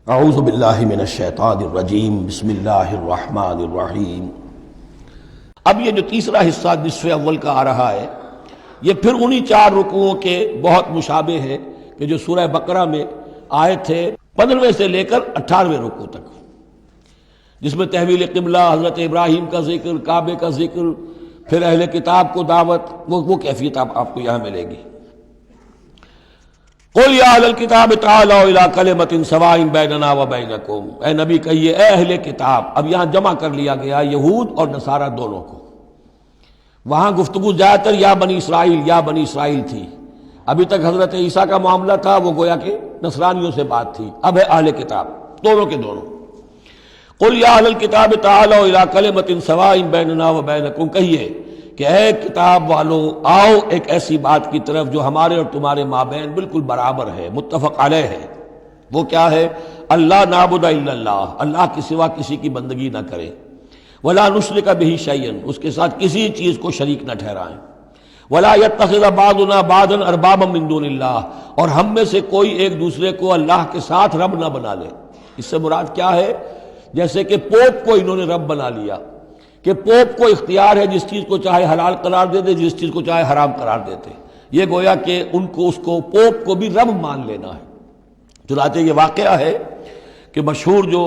اعوذ باللہ من الشیطان الرجیم بسم اللہ الرحمن الرحیم۔ اب یہ جو تیسرا حصہ نصف اول کا آ رہا ہے یہ پھر انہی 4 رکوعوں کے بہت مشابہ ہے کہ جو سورہ بقرہ میں آئے تھے 15ویں سے لے کر 18ویں رکوع تک، جس میں تحویل قبلہ، حضرت ابراہیم کا ذکر، کعبے کا ذکر، پھر اہل کتاب کو دعوت، وہ کیفیت آپ کو یہاں ملے گی۔ قل یا اہل الکتاب تعالوا الی کلمۃ سواء بیننا وبینکم، اے نبی کہیے اے اہل کتاب۔ اب یہاں جمع کر لیا گیا یہود اور نصارہ دونوں کو۔ وہاں گفتگو زیادہ تر یا بنی اسرائیل تھی، ابھی تک حضرت عیسیٰ کا معاملہ تھا، وہ گویا کہ نصرانیوں سے بات تھی، اب ہے اہل کتاب، دونوں کے دونوں۔ قل یا اہل الکتاب تعالوا الی کلمۃ سواء بیننا وبینکم، کہیے کہ اے کتاب والو آؤ ایک ایسی بات کی طرف جو ہمارے اور تمہارے مابین بالکل برابر ہے، متفق علیہ ہے۔ وہ کیا ہے؟ اللہ نعبد الا اللہ، اللہ کے سوا کسی کی بندگی نہ کرے، ولا نشرک بہ شیئا، اس کے ساتھ کسی چیز کو شریک نہ ٹھہرائیں، ولا یتخذ بعضنا بعضا اربابا من دون اللہ، اور ہم میں سے کوئی ایک دوسرے کو اللہ کے ساتھ رب نہ بنا لے۔ اس سے مراد کیا ہے؟ جیسے کہ پوپ کو انہوں نے رب بنا لیا کہ پوپ کو اختیار ہے جس چیز کو چاہے حلال قرار دے دے، جس چیز کو چاہے حرام قرار دیتے، یہ گویا کہ ان کو اس کو پوپ کو بھی رب مان لینا ہے۔ چنانچہ یہ واقعہ ہے کہ مشہور جو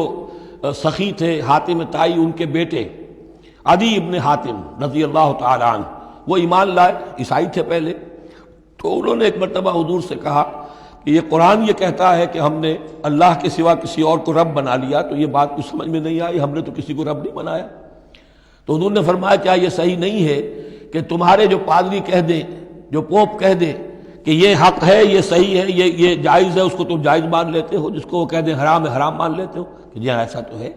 سخی تھے حاتم طائی، ان کے بیٹے عدی ابن حاتم رضی اللہ تعالی عنہ، وہ ایمان لائے، عیسائی تھے پہلے، تو انہوں نے ایک مرتبہ حضور سے کہا کہ یہ قرآن یہ کہتا ہے کہ ہم نے اللہ کے سوا کسی اور کو رب بنا لیا، تو یہ بات کچھ سمجھ میں نہیں آئی، ہم نے تو کسی کو رب نہیں بنایا۔ تو انہوں نے فرمایا کیا یہ صحیح نہیں ہے کہ تمہارے جو پادری کہہ دیں، جو پوپ کہہ دے کہ یہ حق ہے، یہ صحیح ہے، یہ جائز ہے، اس کو تم جائز مان لیتے ہو، جس کو وہ کہہ دیں حرام ہے حرام مان لیتے ہو؟ کہ جی ایسا تو ہے۔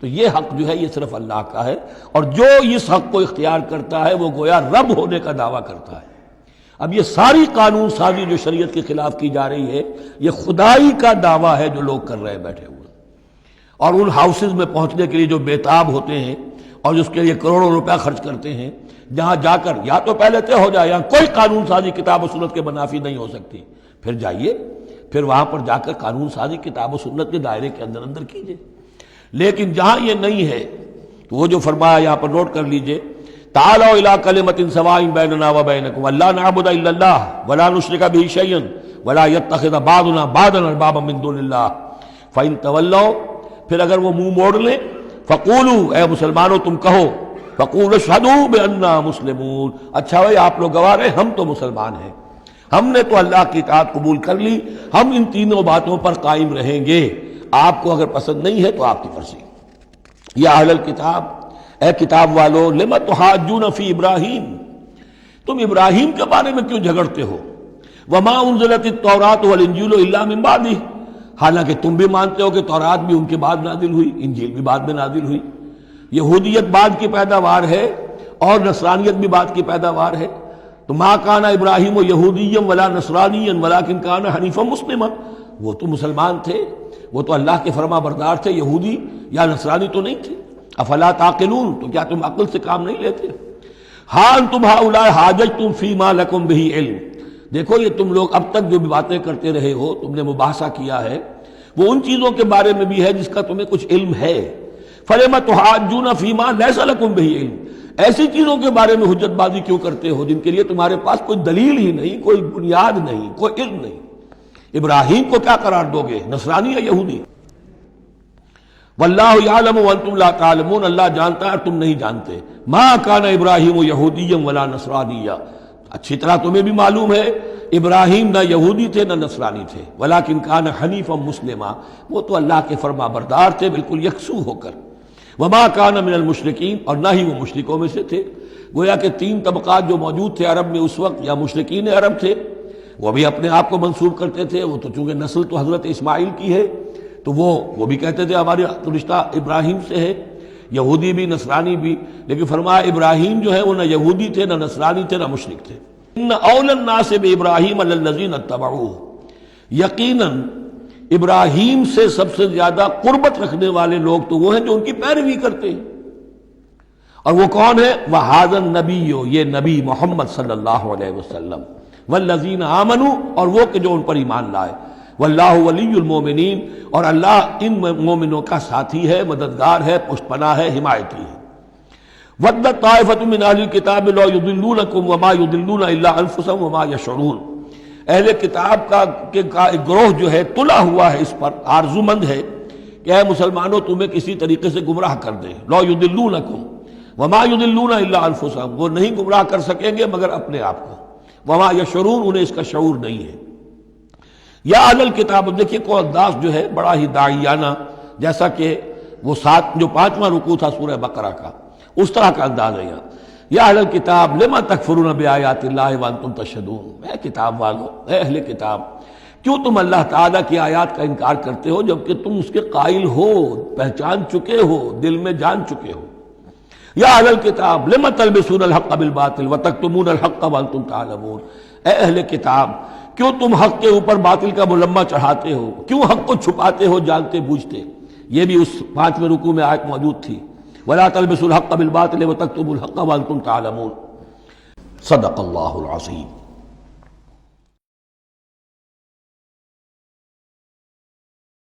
تو یہ حق جو ہے یہ صرف اللہ کا ہے، اور جو اس حق کو اختیار کرتا ہے وہ گویا رب ہونے کا دعویٰ کرتا ہے۔ اب یہ ساری قانون سازی جو شریعت کے خلاف کی جا رہی ہے، یہ خدائی کا دعویٰ ہے جو لوگ کر رہے ہیں بیٹھے ہوئے، اور ان ہاؤسز میں پہنچنے کے لیے جو بےتاب ہوتے ہیں اور اس کے لیے کروڑوں روپیہ خرچ کرتے ہیں، جہاں جا کر یا تو پہلے طے ہو جائے یہاں کوئی قانون سازی کتاب و سنت کے منافی نہیں ہو سکتی، پھر جائیے، پھر وہاں پر جا کر قانون سازی کتاب و سنت کے دائرے کے اندر کیجیے۔ لیکن جہاں یہ نہیں ہے تو وہ جو فرمایا یہاں پر نوٹ کر لیجئے، تعالوا الی کلمۃ سواء بیننا وبینکم الا نعبد الا اللہ ولا نشرک بہ شیئا ولا یتخذ بعضنا بعضا اربابا من دون اللہ فإن تولوا، پھر اگر وہ منہ موڑ لیں، فقولوا، اے مسلمانوں تم کہو، فقولوا اشہدوا بأننا مسلمون، اچھا بھائی آپ لوگ گواہ رہے ہم تو مسلمان ہیں، ہم نے تو اللہ کی اطاعت قبول کر لی، ہم ان تینوں باتوں پر قائم رہیں گے، آپ کو اگر پسند نہیں ہے تو آپ کی مرضی۔ یا اہل الکتاب، اے کتاب والو، لم تحاجون فی ابراہیم، تم ابراہیم کے بارے میں کیوں جھگڑتے ہو؟ وما انزلت التوراۃ والانجیل الا من بعدہ، حالانکہ تم بھی مانتے ہو کہ تورات بھی ان کے بعد نازل ہوئی، انجیل بھی بعد میں نازل ہوئی، یہودیت بعد کی پیداوار ہے اور نصرانیت بھی بعد کی پیداوار ہے۔ تو ما کان ابراہیم یہودیا ولا نصرانیا ولکن کان حنیفا مسلما، وہ تو مسلمان تھے، وہ تو اللہ کے فرما بردار تھے، یہودی یا نصرانی تو نہیں تھے۔ افلا تعقلون، تو کیا تم عقل سے کام نہیں لیتے؟ ہاں انتم ہؤلاء حاججتم فیما لکم بہ علم، دیکھو یہ تم لوگ اب تک جو بھی باتیں کرتے رہے ہو، تم نے مباحثہ کیا ہے، وہ ان چیزوں کے بارے میں بھی ہے جس کا تمہیں کچھ علم ہے۔ فلم تحاجون فیما لیس لکم بہ علم، ایسی چیزوں کے بارے میں حجت بازی کیوں کرتے ہو جن کے لیے تمہارے پاس کوئی دلیل ہی نہیں، کوئی بنیاد نہیں، کوئی علم نہیں۔ ابراہیم کو کیا قرار دو گے، نصرانی یا یہودی؟ واللہ یعلم وانتم لا تعلمون، اللہ جانتا ہے اور تم نہیں جانتے۔ ما کان ابراہیم یہودیا ولا نصرانیا، اچھی طرح تمہیں بھی معلوم ہے ابراہیم نہ یہودی تھے نہ نصرانی تھے، ولیکن کان حنیفا مسلما، وہ تو اللہ کے فرما بردار تھے بالکل یکسو ہو کر۔ وما کان من المشرکین، اور نہ ہی وہ مشرکوں میں سے تھے۔ گویا کہ 3 طبقات جو موجود تھے عرب میں اس وقت، یا مشرکین عرب تھے، وہ بھی اپنے آپ کو منسوب کرتے تھے، وہ تو چونکہ نسل تو حضرت اسماعیل کی ہے تو وہ بھی کہتے تھے ہمارا رشتہ ابراہیم سے ہے، یہودی بھی نصرانی بھی، لیکن فرمایا ابراہیم جو ہے وہ نہ یہودی تھے نہ نصرانی تھے نہ مشرک تھے۔ ان اولی الناس بابراہیم الذین اتبعوہ، یقیناً ابراہیم سے سب سے زیادہ قربت رکھنے والے لوگ تو وہ ہیں جو ان کی پیروی کرتے ہیں، اور وہ کون ہے؟ وہذا النبی، یہ نبی محمد صلی اللہ علیہ وسلم، والذین آمنوا، اور وہ کہ جو ان پر ایمان لائے، واللہ ولی المومنین، اور اللہ ان مومنوں کا ساتھی ہے، مددگار ہے، پشت پناہ ہے، حمایتی ہے۔ وَدَّتْ طَائِفَةٌ مِّنْ أَهْلِ الْكِتَابِ لَوْ يُضِلُّونَكُمْ وَمَا يُضِلُّونَ إِلَّا أَنفُسَهُمْ وَمَا يَشْعُرُونَ، اہل کتاب کا ایک گروہ جو ہے تلا ہوا ہے اس پر، آرزومند ہے کہ اے مسلمانوں تمہیں کسی طریقے سے گمراہ کر دیں۔ لَوْ يُضِلُّونَكُمْ وَمَا يُضِلُّونَ إِلَّا أَنفُسَهُمْ، وہ نہیں گمراہ کر سکیں گے مگر اپنے آپ کو، وَمَا يَشْعُرُونَ، انہیں اس کا شعور نہیں ہے۔ یا اہل الکتاب، دیکھیے کو انداز جو ہے بڑا ہی داعیانہ، جیسا کہ وہ جو 5واں رکوع تھا سورہ بقرہ کا، اس طرح کا انداز ہے یہاں۔ یا اہل الکتاب لما تکفرون بآیات اللہ وانتم تشہدون، اے کتاب والو، اے اہل کتاب، کیوں تم اللہ تعالیٰ کی آیات کا انکار کرتے ہو جبکہ تم اس کے قائل ہو، پہچان چکے ہو، دل میں جان چکے ہو۔ یا اہل الکتاب لما تلبسون الحق بالباطل وتکتمون الحق وانتم تعلمون، اے اہل کتاب کیوں تم حق کے اوپر باطل کا ملمہ چڑھاتے ہو، کیوں حق کو چھپاتے ہو جانتے بوجھتے۔ یہ بھی اس 5ویں رکوع میں آیت موجود تھی، ولا تلبسوا الحق بالباطل وتکتموا الحق وانتم تعلمون۔ صدق اللہ العظیم۔